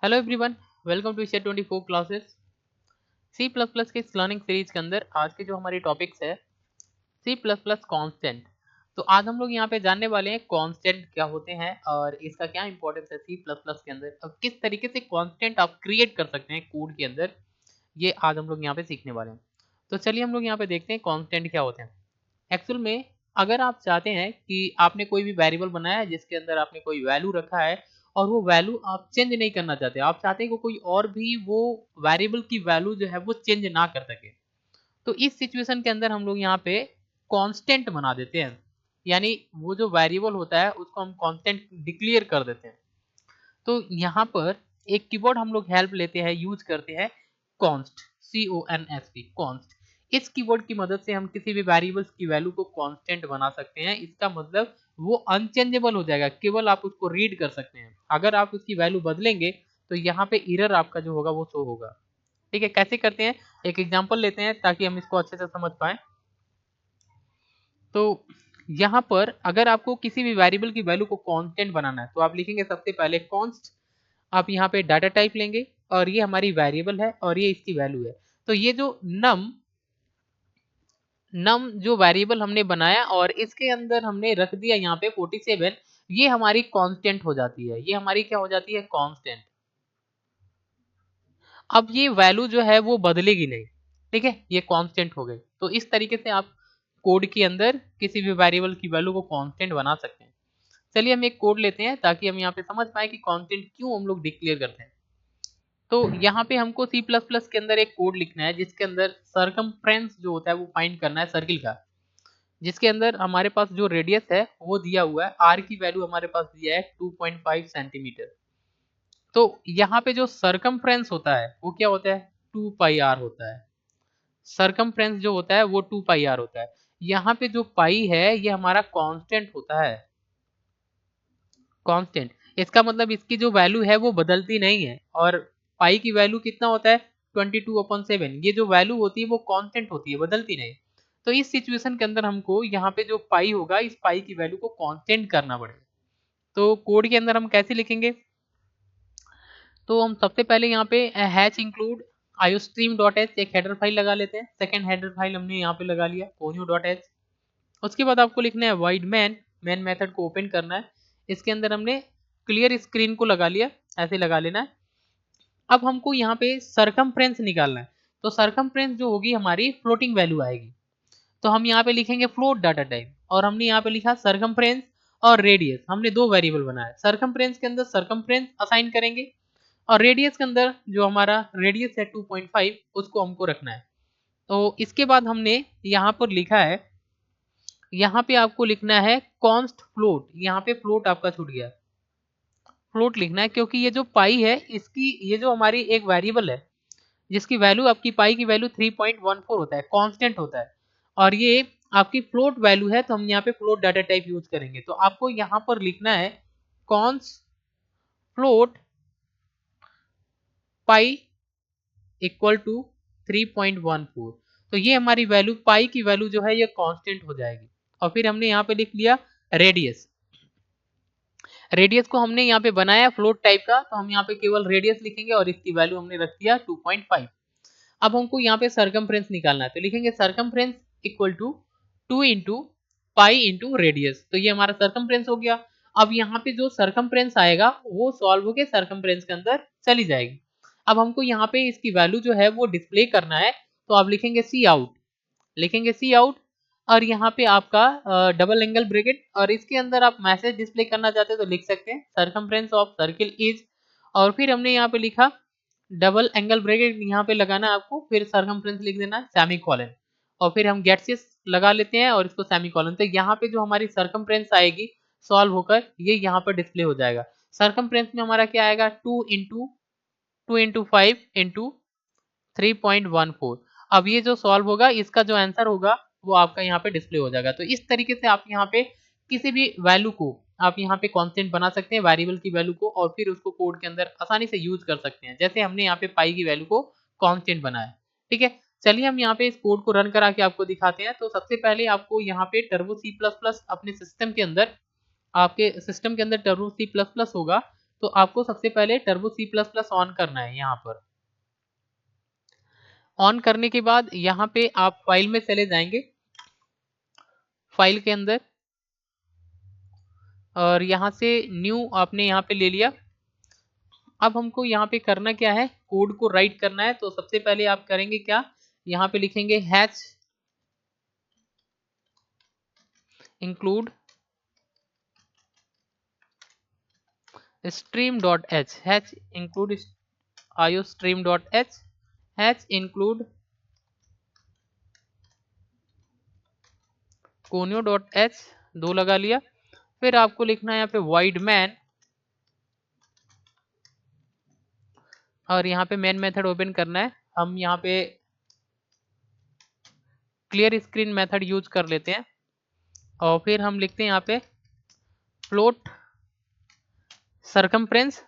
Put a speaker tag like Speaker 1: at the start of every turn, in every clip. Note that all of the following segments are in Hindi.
Speaker 1: Hello everyone, welcome to share 24 classes. C plus plus के इस लर्निंग सीरीज के अंदर आज के जो हमारी टॉपिक्स है सी प्लस प्लस कॉन्स्टेंट। तो आज हम लोग यहाँ पे जानने वाले हैं कॉन्स्टेंट क्या होते हैं और इसका क्या इंपॉर्टेंस है सी प्लस प्लस के अंदर और किस तरीके से कॉन्स्टेंट आप क्रिएट कर सकते हैं कोड के अंदर। ये आज हम लोग यहाँ पे सीखने वाले हैं। तो चलिए हम लोग यहाँ पे देखते हैं कॉन्स्टेंट क्या होते हैं। एक्चुअल में अगर आप चाहते हैं कि आपने कोई भी वेरिएबल बनाया है जिसके अंदर आपने कोई वैल्यू रखा है और वो वैल्यू आप चेंज नहीं करना चाहते, आप चाहते हैं कि कोई और भी वो वेरिएबल की वैल्यू जो है वो चेंज ना कर सके, तो इस सिचुएशन के अंदर हम लोग यहाँ पे कांस्टेंट बना देते हैं। यानी वो जो वेरिएबल होता है उसको हम कांस्टेंट डिक्लेयर कर देते हैं। तो यहाँ पर एक कीवर्ड हम लोग हेल्प लेते हैं, यूज करते हैं कॉन्स्ट, CONST कॉन्स्ट। इस कीवर्ड की मदद से हम किसी भी वेरिएबल्स की वैल्यू को कांस्टेंट बना सकते हैं। इसका मतलब वो अनचेंजेबल हो जाएगा, केवल आप उसको रीड कर सकते हैं। अगर आप उसकी वैल्यू बदलेंगे तो यहाँ पे एरर आपका जो होगा वो शो होगा। ठीक है, कैसे करते हैं एक एग्जांपल लेते हैं ताकि हम इसको अच्छे से समझ पाए। तो यहाँ पर अगर आपको किसी भी वेरिएबल की वैल्यू को कांस्टेंट बनाना है तो आप लिखेंगे सबसे पहले कॉन्स्ट। आप यहाँ पे डाटा टाइप लेंगे और ये हमारी वेरिएबल है और ये इसकी वैल्यू है। तो ये जो नम नम जो वेरिएबल हमने बनाया और इसके अंदर हमने रख दिया यहाँ पे 47, ये हमारी कांस्टेंट हो जाती है। ये हमारी क्या हो जाती है, कांस्टेंट। अब ये वैल्यू जो है वो बदलेगी नहीं। ठीक है, ये कांस्टेंट हो गई। तो इस तरीके से आप कोड के अंदर किसी भी वेरिएबल की वैल्यू को कांस्टेंट बना सकते हैं। चलिए हम एक कोड लेते हैं ताकि हम यहाँ पे समझ पाए कि कांस्टेंट क्यों हम लोग डिक्लेयर करते हैं। तो यहाँ पे हमको सी प्लस प्लस के अंदर एक कोड लिखना है जिसके अंदर सरकमफ्रेंस जो होता है वो फाइंड करना है सर्किल का, जिसके अंदर हमारे पास जो रेडियस है वो दिया हुआ है, आर की वैल्यू हमारे पास दिया है 2.5 सेंटीमीटर। तो यहाँ पे जो सरकमफ्रेंस होता है वो क्या होता है, 2 पाई आर होता है। सरकमफ्रेंस जो होता है वो 2 पाई आर होता है। यहाँ पे जो पाई है ये हमारा कांस्टेंट होता है, कांस्टेंट। इसका मतलब इसकी जो वैल्यू है वो बदलती नहीं है। और पाई की वैल्यू कितना होता है, 22/7। ये जो वैल्यू होती है वो कांस्टेंट होती है, बदलती नहीं। तो इस सिचुएशन के अंदर हमको यहाँ पे जो पाई होगा इस पाई की वैल्यू को कांस्टेंट करना पड़ेगा। तो कोड के अंदर हम कैसे लिखेंगे, तो हम सबसे पहले यहाँ पे hash include iostream dot H एक हेडर फाइल लगा लेते हैं। सेकंड हेडर फाइल हमने यहाँ पे लगा लिया कोन्यू डॉट एच। उसके बाद आपको लिखना है वाइड मैन, मैन मेथड को ओपन करना है। इसके अंदर हमने क्लियर स्क्रीन को लगा लिया, ऐसे लगा लेना है। अब हमको यहाँ पे सरकमफ्रेंस निकालना है। तो सरकमफ्रेंस जो होगी हमारी फ्लोटिंग वैल्यू आएगी। तो हम यहाँ पे लिखेंगे फ्लोट डाटा टाइप और हमने यहाँ पे लिखा सरकमफ्रेंस और रेडियस। हमने दो वेरिएबल बनाया, सरकमफ्रेंस के अंदर सरकमफ्रेंस असाइन करेंगे और रेडियस के अंदर जो हमारा रेडियस है 2.5 उसको हमको रखना है। तो इसके बाद हमने यहाँ पर लिखा है, यहाँ पे आपको लिखना है कॉन्स्ट फ्लोट। यहाँ पे फ्लोट आपका छूट गया, फ्लोट लिखना है क्योंकि ये जो पाई है इसकी, ये जो हमारी एक वेरिएबल है जिसकी वैल्यू आपकी पाई की वैल्यू 3.14 होता है, कांस्टेंट होता है। और ये आपकी फ्लोट वैल्यू है तो हम यहाँ पे फ्लोट डाटा टाइप यूज करेंगे। तो आपको यहाँ पर लिखना है const float pi equal to 3.14। तो ये हमारी वैल्यू पाई की वैल्यू जो है ये कांस्टेंट हो जाएगी। और फिर हमने यहाँ पे लिख लिया रेडियस। रेडियस को हमने यहाँ पे बनाया फ्लोट टाइप का, तो हम यहाँ पे केवल रेडियस लिखेंगे और इसकी वैल्यू हमने रख दिया 2.5। अब हमको यहाँ पे सरकमफ्रेंस निकालना है तो लिखेंगे circumference equal to 2 into pi into radius. तो ये हमारा सरकमफ्रेंस हो गया। अब यहाँ पे जो सरकमफ्रेंस आएगा वो सॉल्व होके सरकमफ्रेंस के अंदर चली जाएगी। अब हमको यहाँ पे इसकी वैल्यू जो है वो डिस्प्ले करना है। तो आप लिखेंगे सी आउट, लिखेंगे सी आउट और यहाँ पे आपका डबल एंगल ब्रैकेट और इसके अंदर आप मैसेज डिस्प्ले करना चाहते हैं तो लिख सकते हैं सरकमफ्रेंस ऑफ सर्किल इज, और फिर हमने यहाँ पे लिखा डबल एंगल ब्रैकेट यहाँ पे लगाना है आपको, फिर सरकमफ्रेंस लिख देना सेमी कॉलन और फिर हम गेट सिस लगा लेते हैं और इसको सेमी कॉलन। तो यहाँ पे जो हमारी सरकमफ्रेंस आएगी सॉल्व होकर ये यहाँ पर डिस्प्ले हो जाएगा। सरकमफ्रेंस में हमारा क्या आएगा, 2 इंटू 5 अब ये जो सॉल्व होगा इसका जो आंसर होगा वो आपका यहाँ पे डिस्प्ले हो जाएगा। तो इस तरीके से आप यहाँ पे किसी भी वैल्यू को आप यहाँ पे कांस्टेंट बना सकते हैं, वेरिएबल की वैल्यू को, और फिर उसको कोड के अंदर आसानी से यूज कर सकते हैं, जैसे हमने यहाँ पे पाई की वैल्यू को कांस्टेंट बनाया। ठीक है, चलिए हम यहाँ पे इस कोड को रन करा के आपको दिखाते हैं। तो सबसे पहले आपको यहाँ पे टर्बो सी प्लस प्लस अपने सिस्टम के अंदर, आपके सिस्टम के अंदर टर्बो सी प्लस प्लस होगा तो आपको सबसे पहले टर्बो C++ ऑन करना है। यहाँ पर ऑन करने के बाद यहाँ पे आप फाइल में चले जाएंगे, फाइल के अंदर, और यहाँ से न्यू आपने यहाँ पे ले लिया। अब हमको यहाँ पे करना क्या है, कोड को राइट करना है। तो सबसे पहले आप करेंगे क्या, यहाँ पे लिखेंगे hatch include stream.h, hatch include iostream.h, hatch include conio.h, 2 लगा लिया। फिर आपको लिखना है यहाँ पे void main, और यहाँ पे मेन मेथड ओपन करना है। हम यहाँ पे क्लियर स्क्रीन मेथड यूज कर लेते हैं, और फिर हम लिखते हैं यहाँ पे float circumference,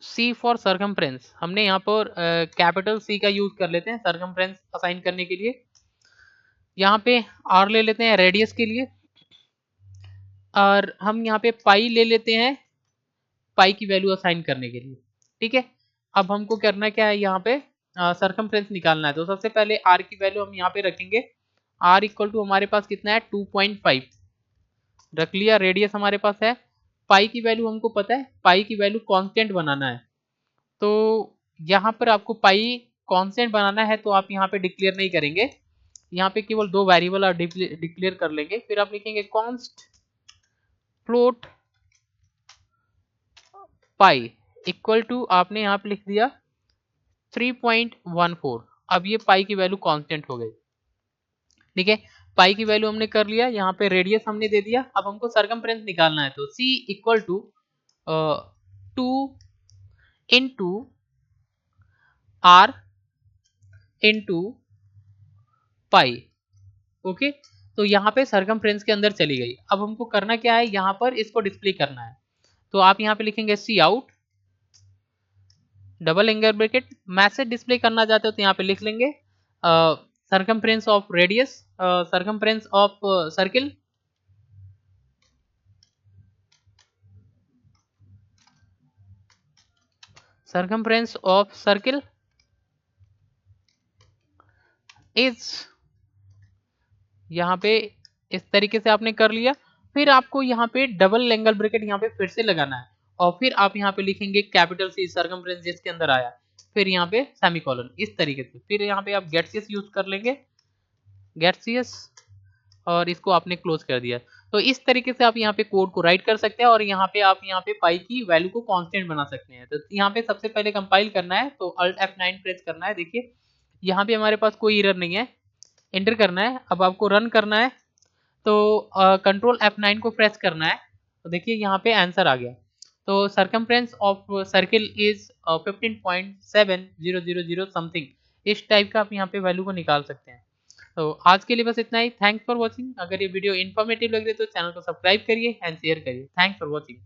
Speaker 1: C for circumference. हमने यहाँ पर कैपिटल C का यूज कर लेते हैं सरकमफ्रेंस असाइन करने के लिए। यहाँ पे R ले लेते हैं रेडियस के लिए, और हम यहाँ पे पाई ले लेते हैं पाई की वैल्यू असाइन करने के लिए। ठीक है, अब हमको करना क्या है, यहाँ पे सरकमफ्रेंस निकालना है। तो सबसे पहले R की वैल्यू हम यहाँ पे रखेंगे, R इक्वल टू हमारे पास कितना है 2.5 रख लिया। रेडियस हमारे पास है, पाई की वैल्यू हमको पता है, पाई की वैल्यू कांस्टेंट बनाना है। तो यहाँ पर आपको पाई कांस्टेंट बनाना है, तो आप यहाँ पे डिक्लेयर नहीं करेंगे, यहाँ पे केवल 2 वेरिएबल आप डिक्लेयर कर लेंगे। फिर आप लिखेंगे const float pi equal to, आपने यहाँ पे लिख दिया 3.14। अब ये पाई की वैल्यू कांस्टेंट हो गई। ठीक है, पाई की वैल्यू हमने कर लिया, यहाँ पे रेडियस हमने दे दिया। अब हमको सरकमफ्रेंस निकालना है, तो C equal to 2 into R into pi. Okay, तो यहाँ पे सरकमफ्रेंस के अंदर चली गई। अब हमको करना क्या है, यहाँ पर इसको डिस्प्ले करना है। तो आप यहाँ पे लिखेंगे cout double angle bracket. Message display करना चाहते हो तो यहाँ पे लिख लेंगे circumference of radius, circumference of circle, circumference of circle is, यहाँ पे इस तरीके से आपने कर लिया। फिर आपको यहाँ पे डबल एंगल ब्रैकेट यहाँ पे फिर से लगाना है, और फिर आप यहाँ पे लिखेंगे कैपिटल C सरकमफ्रेंस जिसके अंदर आया, फिर यहाँ पे सेमीकोलन, इस तरीके से। फिर यहाँ पे आप गेटसीएस यूज कर लेंगे, गेटसीएस, और इसको आपने क्लोज कर दिया। तो इस तरीके से आप यहाँ पे कोड को राइट कर सकते हैं, और यहाँ पे आप यहाँ पे पाई की वैल्यू को कांस्टेंट बना सकते हैं। तो यहाँ पे सबसे पहले कंपाइल करना है, तो अल्ट F9 प्रेस करना है। देखिए यहाँ पे हमारे पास कोई एरर नहीं है, एंटर करना है। अब आपको रन करना है, तो कंट्रोल F9 को प्रेस करना है। तो देखिए यहाँ पे आंसर आ गया। तो circumference of circle is 15.7000 something, इस टाइप का आप यहाँ पे वैल्यू को निकाल सकते हैं। तो आज के लिए बस इतना ही। Thanks for watching. अगर ये वीडियो इन्फॉर्मेटिव लग रही है तो चैनल को सब्सक्राइब करिए एंड शेयर करिए। Thanks for watching.